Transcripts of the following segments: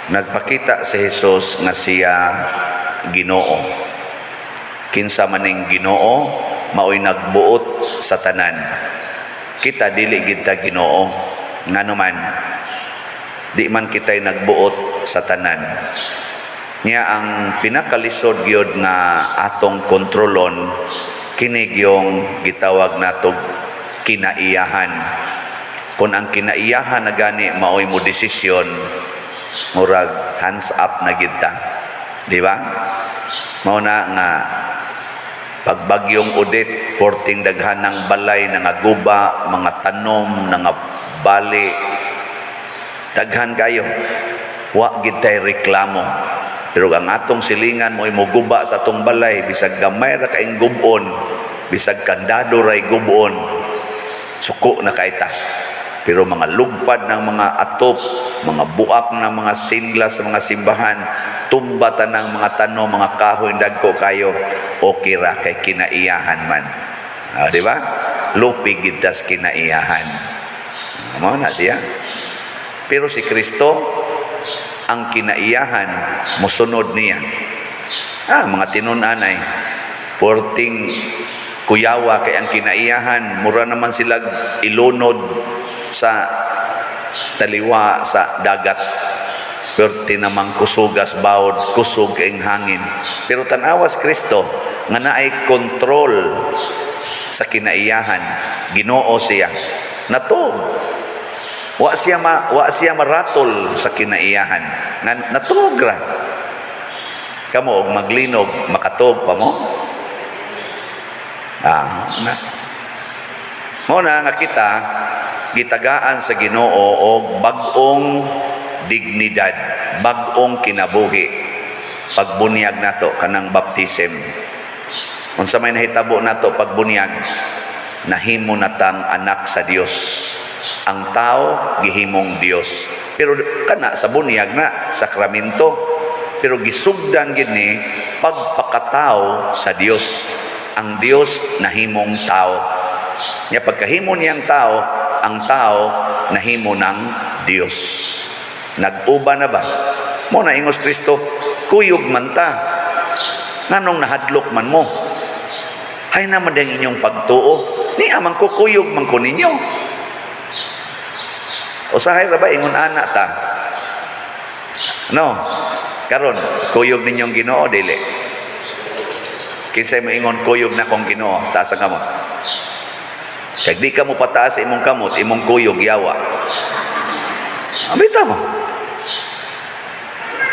Nagpakita si Jesus nga siya Ginoo. Kinsa maning Ginoo, mao'y nagbuot sa tanan. Kita dili gid ta Ginoo, nganuman di man kita'y nagbuot sa tanan. Nya ang pinakalisod gyud nga atong kontrolon kini gyung gitawag natog kinaiyahan. Kung ang kinaiyahan na gani mao'y mo desisyon, murag hands up na gid ta. Di ba? Mao na nga pagbagyong Odette, porting daghan ng balay, nga guba, mga tanom, nga bali, daghan kayo. Wa gid tay reklamo. Pero ang atong silingan mo guba sa atong balay, bisag gamay ra kaing gubon, bisag kandado ray gubon, suko na kaita. Pero mga lugpad ng mga atop, mga buak ng mga stained glass sa mga simbahan, tumbatan ng mga tanom, mga kahoy, dagko kayo, okay ra kay kinaiyahan man. Di ba? Lupig gidas kinaiyahan. Mao na siya. Pero si Kristo, ang kinaiyahan, musunod niya. Mga tinun-anay, porting kuyawa kay ang kinaiyahan, mura naman sila ilunod sa taliwa sa dagat. Pero tinamang kusugas bawod, kusog kaing hangin. Pero tanawas Kristo, nga naay kontrol sa kinaiyahan. Ginoo siya. Natog. Wa siya maratol sa kinaiyahan. Natog ra. Kamo og maglinog, makatog pa mo. Mo na nga kita gitagaan sa Ginoo og bag-ong dignidad, bag-ong kinabuhi. Pagbunyag nato kanang baptism. Unsa may nahitabo nato pagbunyag, nahimo natang anak sa Dios. Ang tao gihimong Dios. Pero kana sa bunyag na sakramento, pero gisugdan gid ni pagpakatao sa Dios. Ang Dios nahimong tao. Nya pagkahimo niyang tao, ang tao nahimo ng Dios. Nag-uba na ba? Mo na ingos Kristo, kuyog man ta. Nganong nahadlok man mo? Hay naman ang inyong pagtuo. Ni amang kukuyog man ko ninyo. Usahay ra ba ingon ana ta? No. Karon kuyog ninyong Ginoo dili. Kinsay mo ingon kuyog na kong Ginoo, taas ang kamot. Kag di ka mo pataas sa imong kamot, imong kuyog yawa. Bitaw mo.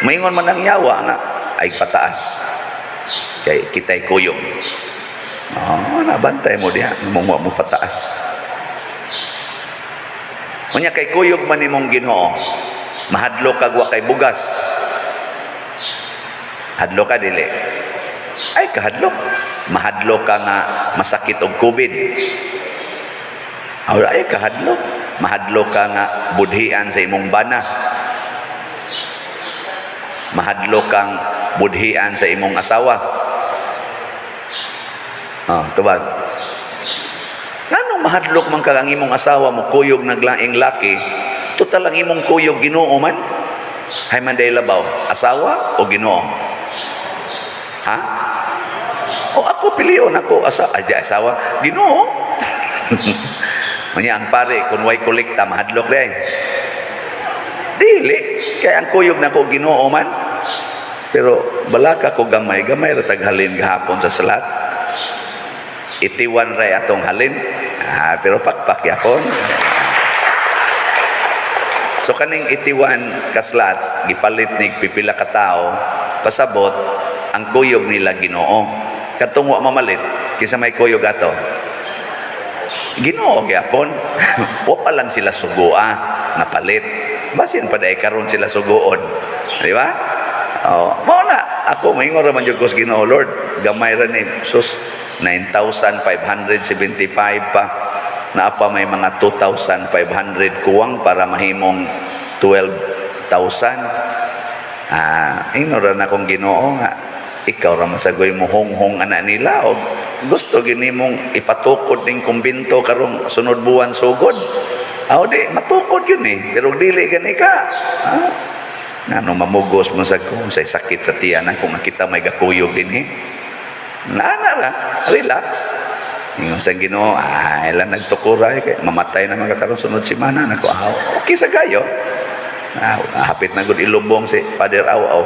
Maingon man ang yawa nga ay pataas. Kay kitay kuyog. Nabantay mo diha, mo pataas. Unya kay kuyog man imong Ginoo, mahadlok kag wa kay bugas. Hadlok ka dili. Ay kahadlok. Mahadlok ka nga masakit og COVID. Ay kahadlok. Mahadlok ka nga budhian sa imong bana. Mahadlok kang budhian sa imong asawa. Tubag. Nganong mahadlok man kang imong asawa mo kuyog naglaing laki, total ang imong kuyog Ginoo man? Hay man day labaw, asawa o Ginoo? Ha? O ako pilion ako asawa, Ginoo. Manya ang pare kun way kolekta mahadlok day. Dili kay ang kuyog nako Ginoo man. Pero balaka ko gamay ra taghalin gahapon sa salat. Itiwan ray atong halin. Pero pakpak yapon. So kaning itiwan kaslats gipalit ni pipila ka tawo pasabot ang kuyog nila Ginoo. Katong wa mamalit kinsa may kuyog ato. Ginoo gyapon. Wa pa lang sila sugua na palit. Basin pa dai karon sila suguon. Di ba? Mao na ako maingon ra man jud ko sa Ginoo, Lord, gamay ra ni sus 9,575 pa. Naapa may mga 2,500 kuwang para mahimong 12,000. Inora na kong Ginoo nga ikaw ra masagoy mo honghong ana nila o gusto gini mong ipatukod ning kumbinto karong sunod buwan sugod. Di matukod yun pero dili gani ka. Nga nung mamugos mo sa kung say sakit sa tiyanan kung nakita may gakuyog din ra, relax. Yung sa Ginoo, ilan nagtukuray kay mamatay na magkakaroon sunod semana nako okay sa gayo. Hapit na gud ilubong si Father Aw.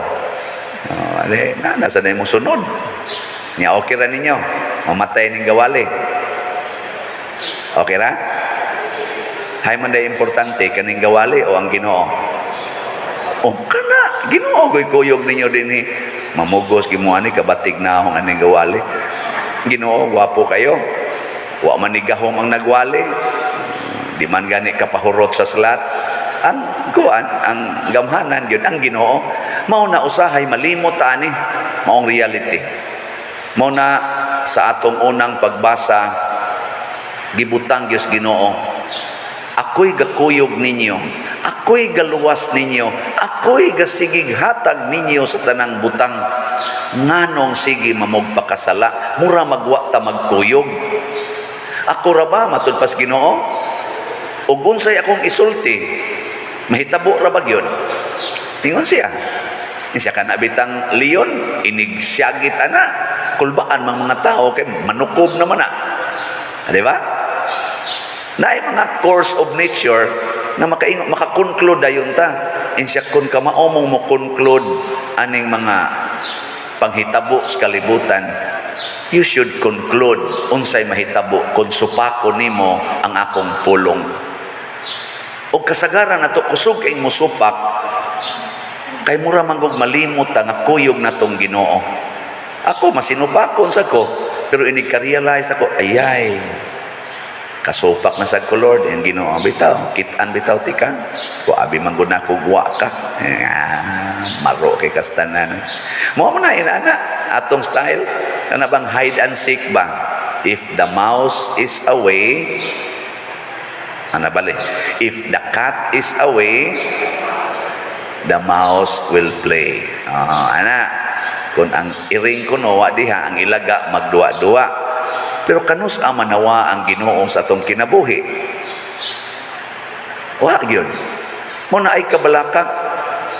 Nasa na mo sunod. Nya okay ra ninyo. Mamatay ning gawali. Okay ra? Hay man day importante kaning gawali o ang Ginoo. Kana Ginoo kuyog ninyo dinhi. Mamugos gimuani kabatig na akong aning gawali. Ginoo, gwapo kayo. Wa man ni gahom ang nagwali. Di man gani kapahurot sa slat. Ang gamhanan yun, ang Ginoo. Mao na usahay malimot ani. Maong reality. Mao na sa atong unang pagbasa, gibutang Diyos Ginoo. Ako'y gakuyog ninyo. Ako'y galuwas ninyo. Ako'y gasigig hatag ninyo sa tanang butang. Nganong sige mamugpakasala. Mura magwa ta magkuyog. Ako ra ba matudpas Ginoo? Ug unsay akong isulti? Mahitabo ra ba gyud? Tingon siya. Siya kana bitang leon, inigsyagit ana. Kulbaan mang mga tao kay manukob naman na. Di ba? Naay mga course of nature na maka-conclude dayon ta. Insya kun ka maomong mo conclude aning mga panghitabo sa kalibutan, you should conclude unsay mahitabo kung supako nimo ang akong pulong. O kasagaran nato kusog kay musupak kay mura manggog malimot ang kuyog natong Ginoo. Ako masinupakon sa ko pero ini-realize ako ayay kasupak na sa ko Lord ang Ginoo bitaw kitaan bitaw tika ko abi manggod na ko guwa ka maro kay kastanan mo na ina atong style ana bang hide and seek ba if the mouse is away ana bali if the cat is away the mouse will play ana kung ang iring kuno wa diha ang ilaga magduwa-duwa. Pero kanus manawa ang Ginoo sa atong kinabuhi. Wa gyud. Mo na ay kabalaka,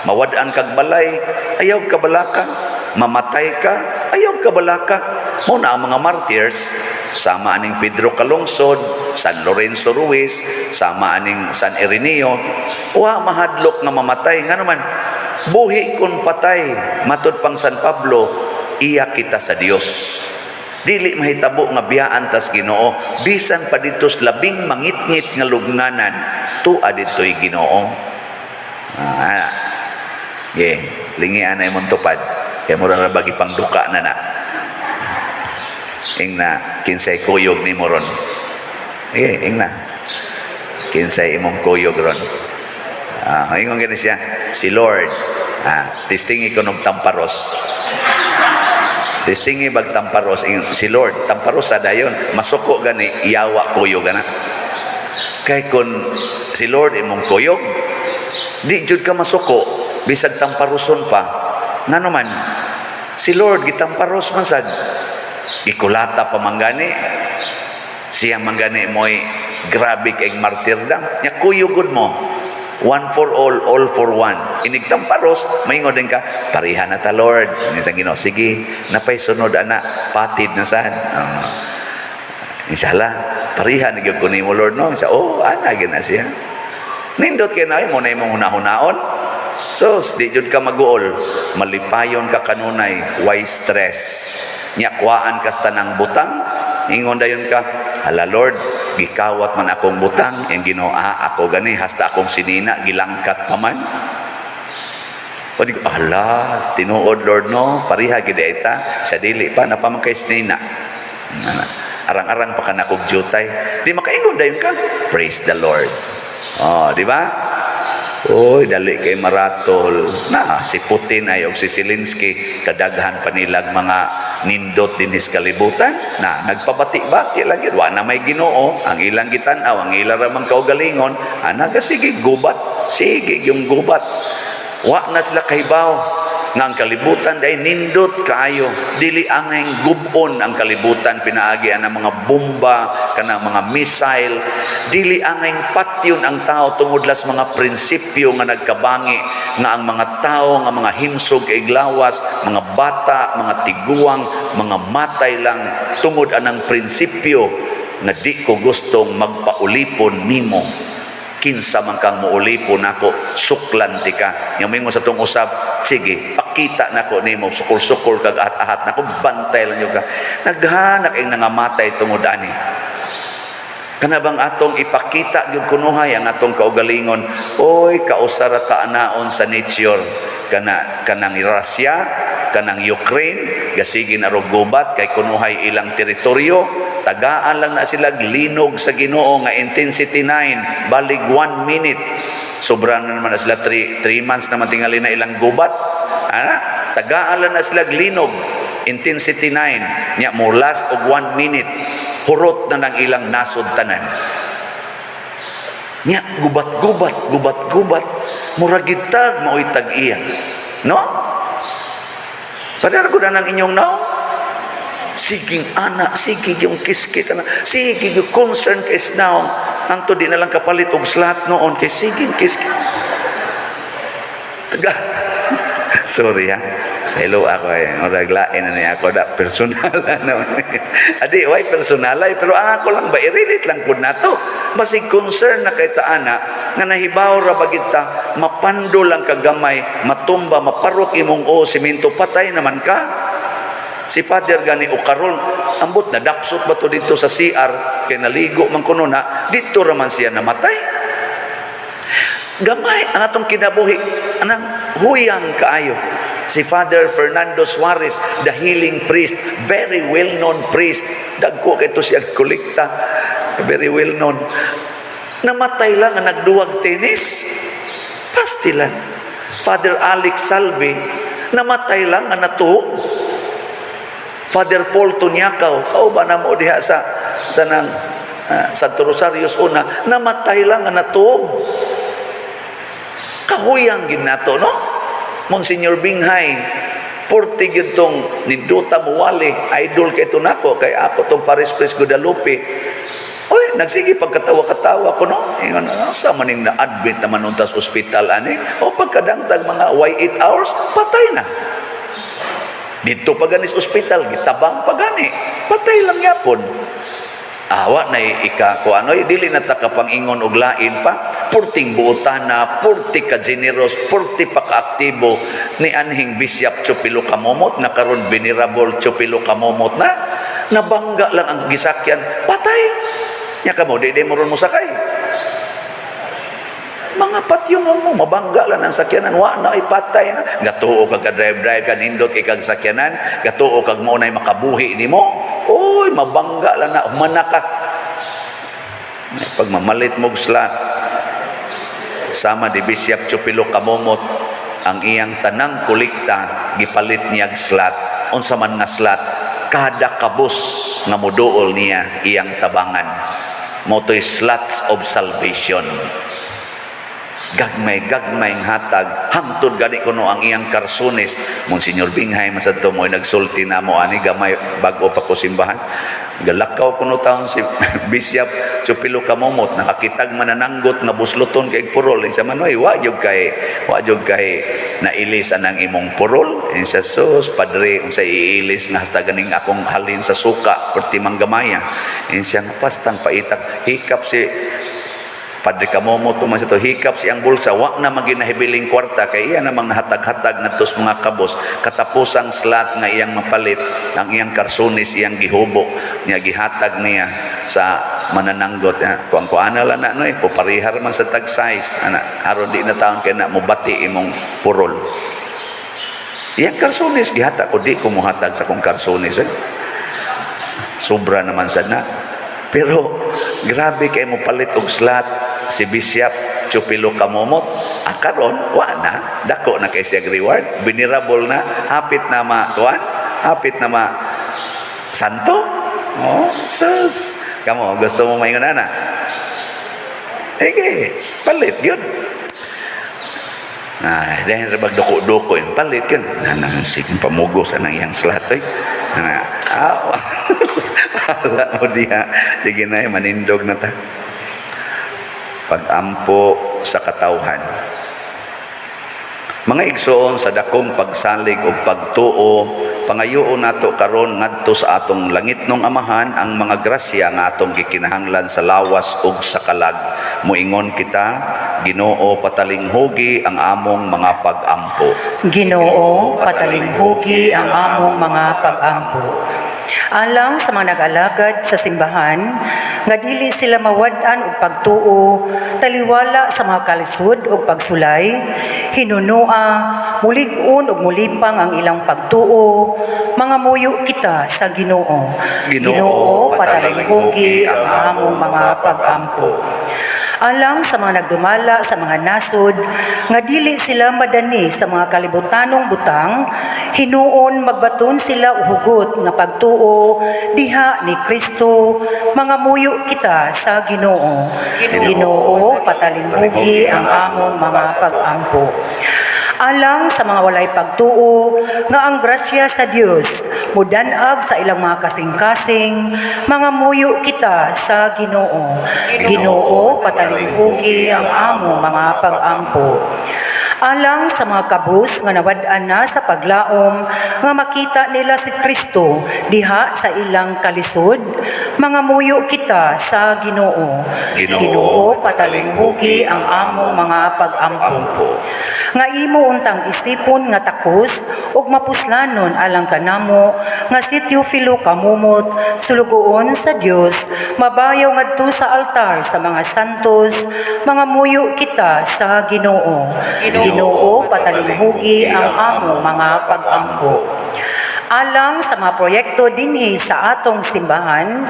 mawad-an kag balay, ayaw kabalaka, mamatay ka, ayaw kabalaka. Mo na ang mga martyrs sama aning Pedro Calungsod, San Lorenzo Ruiz, sama aning San Ireneo, wa mahadlok nga mamatay nga naman. Buhi kun patay, matud pang San Pablo, iya kita sa Dios. Dili mahitabo nga biyaan tas Ginoo bisan pa ditos labing mangitngit nga lubnganan tuwa ditoy Ginoo. Lingian ay mong tupad kaya mura na bagi pang duka na ing na kinsay kuyog ni moron ing na kinsay imong kuyog ron ingon gani siya si Lord tistingi ko ng tamparos. Distingi bag tamparos si Lord tamparos sa dayon masuko gani iyawa kuyog gana kay kun si Lord imong kuyog di jud ka masuko bisag tamparoson pa ngano man si Lord gitamparos man sad ikulata pa manggani siya manggani moy grabe kay martyrdom nya kuyugod mo one for all for one. Inigtamparos, maingon din ka, parihan na ta Lord. Nisang Ginoo, sige, napay sunod ana, patid na saan. Inshallah, parihan nagyog ko nimo Lord no. Isa, ana gina siya. Nindot kay na mo na imong hunahon. So, di jud ka maguol, malipayon ka kanunay, why stress. Nyakwaan ka sa tanang butang, ingon dayon ka, hala Lord, gikawat man akong butang ang Ginoo ako gani hasta akong sinina gilangkat pa man pwede ko tinuod Lord no pariha gid ita sa dili pa napamangkay sinina arang-arang pa kana kog jutay di makaingon dayon ka praise the Lord di ba dali kay maratol na si Putin ay og si Zelensky kadaghan pa nilag mga nindot din his kalibutan na nagpabati-bati lagi wa na may Ginoo ang ilang gitan-aw ang ilang ramang kaugalingon sige gubat sige yung gubat wa na sila kahibaw nga ang kalibutan day nindot kaayo, dili angay gubon ang kalibutan pinaagi ang mga bomba kanang mga missile, dili angay patyon ang tao tungod las mga prinsipyo nga nagkabangi nga ang mga tao nga mga himsog kay glawas, mga bata, mga tiguang, mga matay lang tungod anang prinsipyo nga di ko gustong magpaulipon nimo. Kinsa man kang muulipon nako, suklan ti ka. Nga mingon sa tong usab, sige, pakita nako nimo, sukol-sukol kag ahat-ahat nako, bantay lang yo ka. Naghanak ang nangamatay tungod ani. Kana bang atong ipakita gyud kunuhay ang atong kaugalingon, oy kausara ka anaon sa nature, kanang Russia, kanang Ukraine, gasigi na gubat kay kunuhay ilang teritoryo. Tagaan lang na sila linog sa Ginoo nga intensity 9, balig 1 minute. Sobran na naman na sila 3 months na matingali na ilang gubat. Tagaan lang na sila linog, intensity 9. Nya mo last og 1 minute. Hurot na ng ilang nasod tanan. Nya gubat. Muragitag maoy tag-iya. No? Padar ko na ng inyong naong. Siging anak, sige yung kiskit anak, sige yung concern kay now, ang to di na lang kapalit og slat noon kay siging kiskit. Taga. Sorry ha. Sa ilo ako raglain na niya ako da personal naman. Adi why personal pero ako lang ba i-relate lang pud nato. Basig concern na kay taana nga nahibaw ra bagita mapando lang kagamay, matumba, maparok imong semento patay naman ka. Si Father gani o karon ambot na dapsot ba to dito sa CR kay naligo man kuno na dito ra man siya namatay. Gamay ang atong kinabuhi anang huyang kaayo. Si Father Fernando Suarez, the healing priest, very well known priest, dagko kay to siya kolekta, very well known. Namatay lang ang nagduwag tenis. Pastilan. Father Alex Salve, namatay lang ang natuog. Father Paul Tunyakaw, kauba na mo diha sa nang Santo Rosarios una, namatay lang ang natuog. Kahuyang gid nato, no? Monsignor Binghay, porti gid tong Ninduta Muwali, idol kay to nako, kay ako tong Paris Pres Guadalupe. Oy, nagsige pagkatawa-katawa ko, no? Ingon, sa maning na-admit naman untas ospital ani, o pagkadangtag mga 8 hours, patay na. Dito paganis ospital, gitabang pagani. Patay lang yapon. Awa na ko ano, dili na takapangingon og lain pa. Purting buotana, purti ka generous, purti pa kaaktibo ni anhing Bishop Chupilo Kamomot na karon Venerable Chupilo Kamomot na nabangga lang ang gisakyan, patay. Nya kamo di mo ron mo sakay. Mga patyo mo, mabangga lang ang sakyanan, wa na ipatay na. Gatuo kag drive kan indot kay kag sakyanan, gatuo kag mo na makabuhi nimo. Oy, mabangga lang na manaka. Pag mamalit mo slat, sama di Bishop Chupilo Kamomot, ang iyang tanang kolekta gipalit niyag slat. Unsa man nga slat, kada kabus nga moduol niya iyang tabangan. Motoy slots of salvation. Gagmay ng hatag hangtod gani kuno ang iyang karsunes. Monsignor Binghay masadto mo nagsulti na mo ani gamay bago pa ko simbahan, galakaw kuno taon si Bishop Chupilo Kamomot, nakakitag manananggot nga busluton kay purol sa manoy wa jud kay nailis anang imong purol sa sus padre unsa iilis nga hasta ganing akong halin sa suka perti manggamaya insya pastang paitak hikap si Padre Kamomot man sa to hikap siyang bulsa wa na maginahibiling kwarta kay iya namang nahatag-hatag ngadtos mga kabos katapusang slat nga iyang mapalit ang iyang karsunis iyang gihubo niya gihatag niya sa manananggot kuan-kuana lang na noy puparihar man sa tag size ana aron di na taon kay na mobati imong purol iyang karsunis gihatag ko di ko mohatag sa kong karsunis sobra naman sad na pero grabe kay mo palit og slat si Bishop Chupilo Kamomot karon wa na dako na kay siya reward venerable na hapit na hapit na santo sus kamo gusto mo maingon ana palit yun Dahil sa magduko-duko yung palit yun. Sige, pamugo sa nang iyang slatoy. Wala mo diya. Sige na, manindog na ta. Pag-ampo sa katawhan. Mga igsoon sa dakong pagsalig o pagtuo, pangayoon nato karon ngadto sa atong langitnong amahan ang mga grasya nga atong gikinahanglan sa lawas ug sa kalag. Muingon kita, Ginoo patalinghugi ang among mga pag-ampo. Ginoo, patalinghugi ang among mga pag-ampo. Alang sa mga nag-alagad sa simbahan, nga dili sila mawad-an og pagtuo, taliwala sa mga kalisod ug pagsulay, hinunua, mulig-on ug mulipang ang ilang pagtuo, mga muyo kita sa Ginoo. Ginoo, patalinghugi ang among mga pag-ampo. Alang sa mga nagdumala sa mga nasod, nga dili sila madani sa mga kalibutanong butang, hinuon magbaton sila uhugot nga pagtuo diha ni Kristo, mga muyo kita sa Ginoo. Ginoo, patalinghugi ang among mga pag-ampo. Alang sa mga walay pagtuo, nga ang grasya sa Dios mudanag sa ilang mga kasing-kasing, mga muyo kita sa Ginoo. Ginoo, patalinghugi ang among mga pag-ampo. Alang sa mga kabus nga nawad-an na sa paglaom, nga makita nila si Kristo diha sa ilang kalisod, mga muyo kita sa Ginoo. Ginoo, patalinghugi ang among mga pag-ampo. Nga imo untang isipon nga takos ug mapuslanon alang kanamo nga si Teofilo kamumot sulugoon sa Dios, mabayaw ngadto sa altar sa mga santos, mga muyo kita sa Ginoo. Ginoo, patalinghugi ang among mga pag-ampo. Alang sa mga proyekto dinhi sa atong simbahan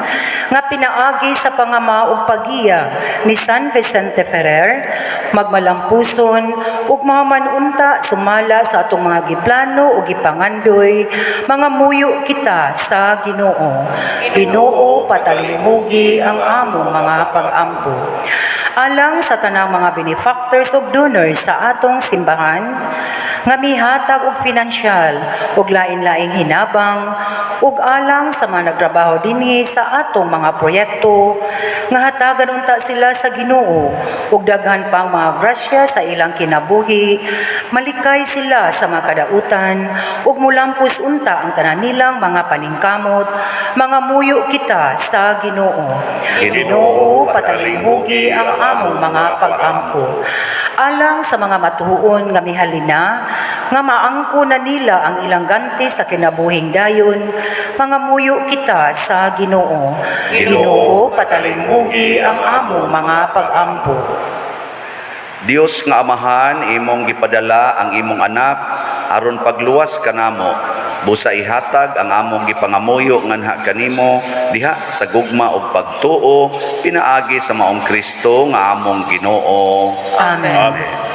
nga pinaagi sa pangama ug pagiya ni San Vicente Ferrer, magmalampuson ug mga manunta sumala sa atong mga giplano ug gipangandoy, mga muyo kita sa Ginoo. Ginoo, patalinghugi ang among mga pag-ampo. Alang sa tanang mga benefactors ug donors sa atong simbahan, nga mihatag og pinansyal ug lain-laing hinabang ug alang sa mga nagtrabaho dinhi sa atong mga proyekto, nga hatagan unta sila sa Ginoo ug daghan pang mga grasya sa ilang kinabuhi, malikay sila sa mga kadautan ug mulampos unta ang tanan nilang mga paningkamot, mga muyo kita sa Ginoo. Ginoo, patalinghugi ang among mga pag-ampo. Alang sa mga matuhuon nga mihalina, nga maangko na nila ang ilang ganti sa kinabuhing dayon, mga muyo kita sa Ginoo. Ginoo, patalinghugi ang among mga pag-ampo. Dios nga amahan, imong gipadala ang imong anak aron pagluwas kanamo. Busa ihatag ang among gipangamuyo nganha kanimo diha sa gugma ug pagtuo pinaagi sa maong Kristo nga among Ginoo. Amen. Amen.